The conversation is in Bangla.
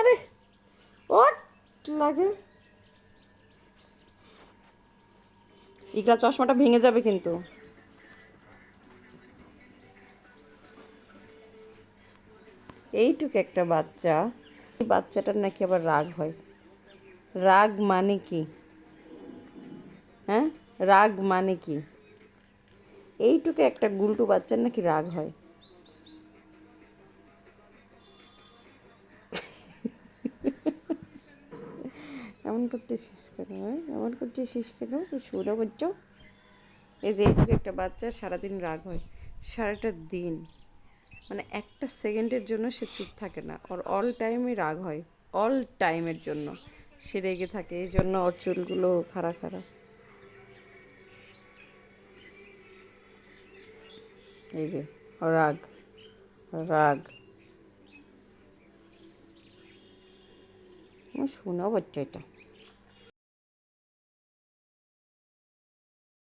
আরে ওট লাগে। ইকরা চশমাটা ভেঙে যাবে কিন্তু। এইটুকু একটা বাচ্চা, এই বাচ্চাটার নাকি আবার রাগ হয়। রাগ মানে কি? হ্যাঁ, রাগ মানে কি? এইটুকু একটা গুলটু বাচ্চার নাকি রাগ হয়। এমন করতেছিস কেন? এমন করতেছিস কেন? শুরু করছো। এই যে এইটুকু একটা বাচ্চার সারাদিন রাগ হয়, সারাটা দিন, মানে একটা সেকেন্ডের জন্য সে চুপ থাকে না, ওর অল টাইমই রাগ হয়, অল টাইমের জন্য সে রেগে থাকে, এই জন্য ওর চুলগুলো খাড়া খাড়া। এই যে রাগ, রাগ। শোনা বাচ্চা এটা।